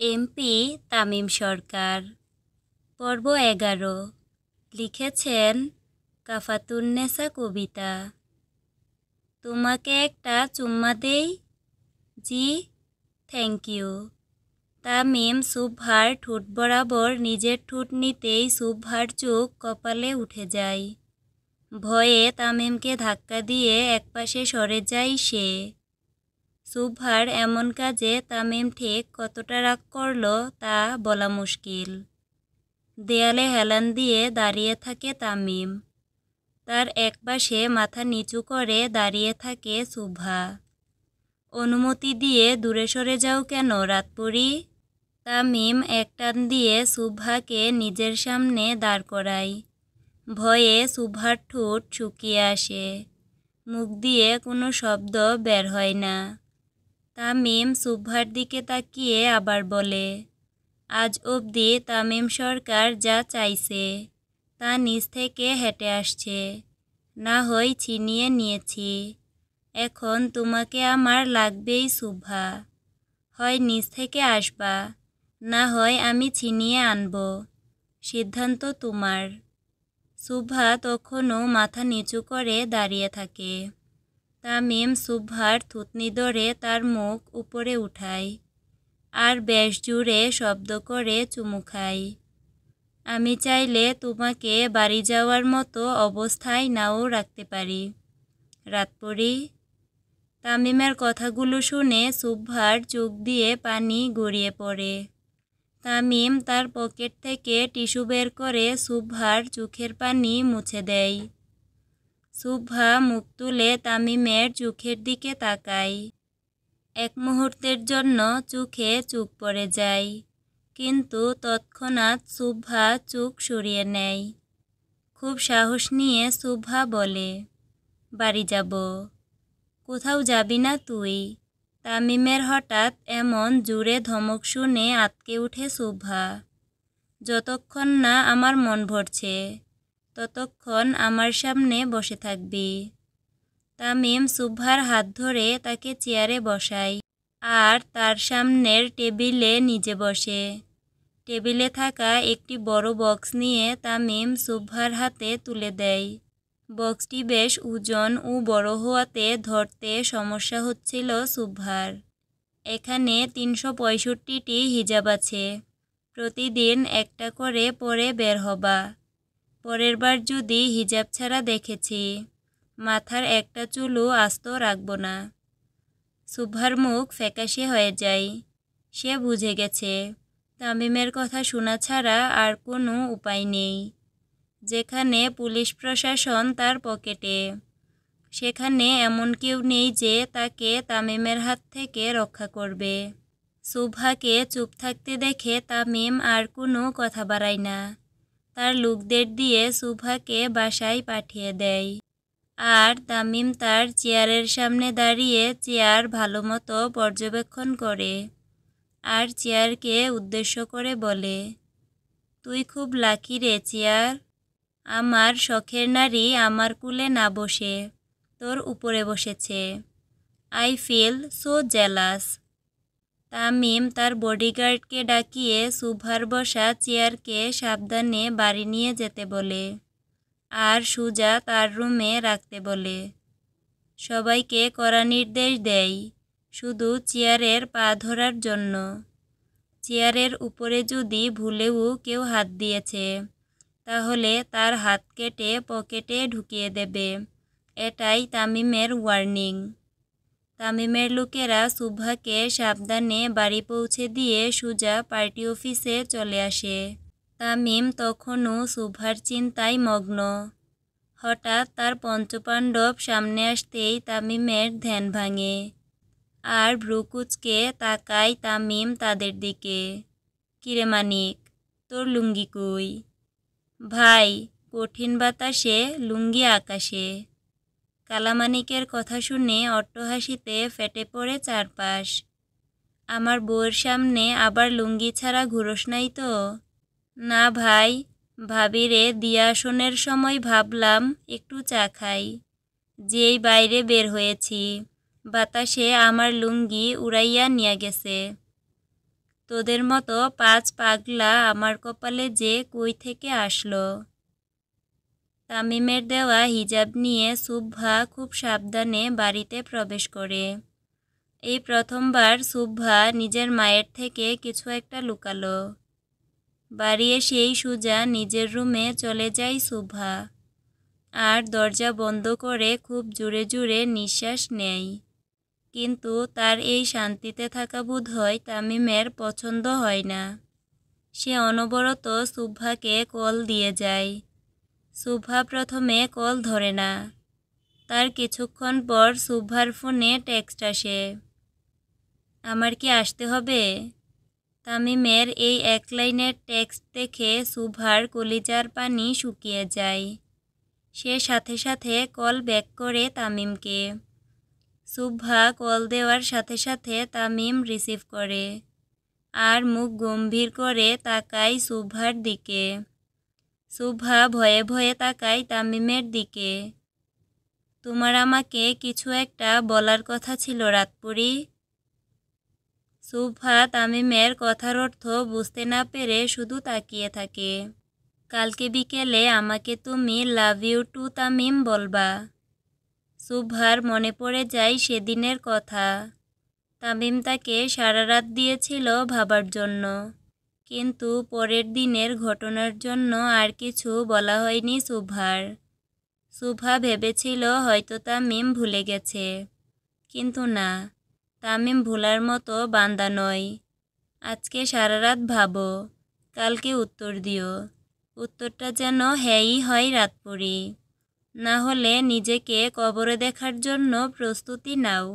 MP Tamim সরকার। পর্ব 11 লিখেছেন কাফাতুন্নেসা কবিতা। তোমাকে একটা চুম্মা দেই? জি, থ্যাংক ইউ। তামিম সুবহার ঠোঁট বরাবর নিজের ঠোঁট নিতেই সুবহার চোখ কপালে উঠে যায়। ভয়ে তামিমকে ধাক্কা দিয়ে একপাশে সরে যায় সে। সুবহার এমন কাজে তামিম ঠিক কতটা রাগ করল তা বলা মুশকিল। দেয়ালে হেলান দিয়ে দাঁড়িয়ে থাকে তামিম। তার একপাশে মাথা নিচু করে দাঁড়িয়ে থাকে সুবহা। অনুমতি দিয়ে দূরে সরে যাও কেন রাতপুরী? তামিম এক টান দিয়ে সুবহাকে নিজের সামনে দাঁড় করায়। ভয়ে সুবহার ঠোঁট শুকিয়ে আসে, মুখ দিয়ে কোনো শব্দ বের হয় না। তামিম সুবহার দিকে তাকিয়ে আবার বলে, আজ অবধি তামিম সরকার যা চাইছে তা নিজ থেকে হেঁটে আসছে, না হয় ছিনিয়ে নিয়েছি। এখন তোমাকে আমার লাগবেই সুবহা। হয় নিজ থেকে আসবা, না হয় আমি ছিনিয়ে আনব। সিদ্ধান্ত তোমার। সুবহা তখনও মাথা নিচু করে দাঁড়িয়ে থাকে। তামিম সুবহার থুতনি ধরে তার মুখ উপরে উঠায় আর বেশ জোরে শব্দ করে চুমু খায়। আমি চাইলে তোমাকে বাড়ি যাওয়ার মতো অবস্থায় নাও রাখতে পারি রাতপুরী। তামিমের কথাগুলো শুনে সুবহার চোখ দিয়ে পানি গড়িয়ে পড়ে। তামিম তার পকেট থেকে টিস্যু বের করে সুবহার চোখের পানি মুছে দেয়। সুবহা মুখ তুলে তামিমের চোখের দিকে তাকায়। এক মুহূর্তের জন্য চোখে চোখ পড়ে যায়, কিন্তু তৎক্ষণাৎ সুবহা চোখ সরিয়ে নেয়। খুব সাহস নিয়ে সুবহা বলে, বাড়ি যাব। কোথাও যাবি না তুই? তামিমের হঠাৎ এমন জোরে ধমক শুনে আঁতকে উঠে সুবহা। যতক্ষণ না আমার মন ভরছে ততক্ষণ আমার সামনে বসে থাকবি। তামিম সুবহার হাত ধরে তাকে চেয়ারে বসায় আর তার সামনের টেবিলে নিজে বসে। টেবিলে থাকা একটি বড় বক্স নিয়ে তামিম সুবহার হাতে তুলে দেয়। বক্সটি বেশ ওজন ও বড় হওয়াতে ধরতে সমস্যা হচ্ছিল সুবহার। এখানে 365টি হিজাব আছে। প্রতিদিন একটা করে পরে বের হবা। পরের বার যদি হিজাব ছাড়া দেখেছি, মাথার একটা চুলও আস্ত রাখব না। সুবহার মুখ ফ্যাকাশে হয়ে যায়। সে বুঝে গেছে তামিমের কথা শোনা ছাড়া আর কোনো উপায় নেই। যেখানে পুলিশ প্রশাসন তার পকেটে, সেখানে এমন কেউ নেই যে তাকে তামিমের হাত থেকে রক্ষা করবে। সুবহাকে চুপ থাকতে দেখে তামিম আর কোনো কথা বাড়ায় না। তার লোকদের দিয়ে সুবহাকে বাসায় পাঠিয়ে দেয়। আর তামিম তার চেয়ারের সামনে দাঁড়িয়ে চেয়ার ভালোমতো পর্যবেক্ষণ করে আর চেয়ারকে উদ্দেশ্য করে বলে, তুই খুব লাকি রে চেয়ার। আমার শখের নারী আমার কুলে না বসে তোর উপরে বসেছে। I feel so jealous. Tamim তার বডিগার্ডকে ডাকিয়ে সুবহার বসা চেয়ারকে সাবধানে বাড়ি নিয়ে যেতে বলে আর সুজা তার রুমে রাখতে বলে। সবাইকে কড়া নির্দেশ দেয় শুধু চেয়ারের পা ধরার জন্য। চেয়ারের উপরে যদি ভুলেও কেউ হাত দিয়েছে তাহলে তার হাত কেটে পকেটে ঢুকিয়ে দেবে। এটাই তামিমের ওয়ার্নিং। তামিমের লোকেরা সুবহাকে সাবধানে বাড়ি পৌঁছে দিয়ে সুজা পার্টি অফিসে চলে আসে। তামিম তখনও সুবহার চিন্তায় মগ্ন। হঠাৎ তার পঞ্চপাণ্ডব সামনে আসতেই তামিমের ধ্যান ভাঙে আর ভ্রু কুঁচকে তাকায় তামিম তাদের দিকে। কিরে মানিক, তোর লুঙ্গি কই? ভাই, কঠিন বাতাসে লুঙ্গি আকাশে। কালামানিকের কথা শুনে অট্টহাসিতে ফেটে পড়ে চারপাশ। আমার বউয়ের সামনে আবার লুঙ্গি ছাড়া ঘুরোস নাই তো? না ভাই, ভাবিরে দিয়া আসনের সময় ভাবলাম একটু চা খাই। যেই বাইরে বের হয়েছি বাতাসে আমার লুঙ্গি উড়াইয়া নিয়ে গেছে। তোদের মতো 5 পাগলা আমার কপালে যে কই থেকে আসলো। তামিমের দেওয়া হিজাব নিয়ে সুবহা খুব সাবধানে বাড়িতে প্রবেশ করে। এই প্রথমবার সুবহা নিজের মায়ের থেকে কিছু একটা লুকালো। বাড়ি এসেই সুজা নিজের রুমে চলে যায় সুবহা, আর দরজা বন্ধ করে খুব জোরে জোরে নিঃশ্বাস নেয়। কিন্তু তার এই শান্তিতে থাকা বোধহয় তামিমের পছন্দ হয় না। সে অনবরত সুবহাকে কল দিয়ে যায়। সুবহা প্রথমে কল ধরে না। তার কিছুক্ষণ পর সুবহার ফোনে টেক্সট আসে, আমার কি আসতে হবে? তামিমের এই এক লাইনের টেক্সট দেখে সুবহার কলিজার পানি শুকিয়ে যায়। সে সাথে সাথে কল ব্যাক করে তামিমকে। সুবহা কল দেওয়ার সাথে সাথে তামিম রিসিভ করে, আর মুখ গম্ভীর করে তাকায় সুবহার দিকে। সুবহা ভয়ে ভয়ে তাকায় তামিমের দিকে। তোমার আমাকে কিছু একটা বলার কথা ছিল রাতপুরি। সুবহা তামিমের কথার অর্থ বুঝতে না পেরে শুধু তাকিয়ে থাকে। কালকে বিকেলে আমাকে তুমি লাভ ইউ টু তামিম বলবা। সুবহার মনে পড়ে যায় সেদিনের কথা। তামিম তাকে সারা রাত দিয়েছিল ভাবার জন্য, কিন্তু পরের দিনের ঘটনার জন্য আর কিছু বলা হয়নি সুবহার। সুবহা ভেবেছিল হয়তো তামিম ভুলে গেছে, কিন্তু না, তামিম ভুলার মতো বান্দা নয়। আজকে সারা রাত ভাবো, কালকে উত্তর দিও। উত্তরটা যেন হ্যাঁই হয় রাতপুরি, না হলে নিজেকে কবরে দেখার জন্য প্রস্তুতি নাও।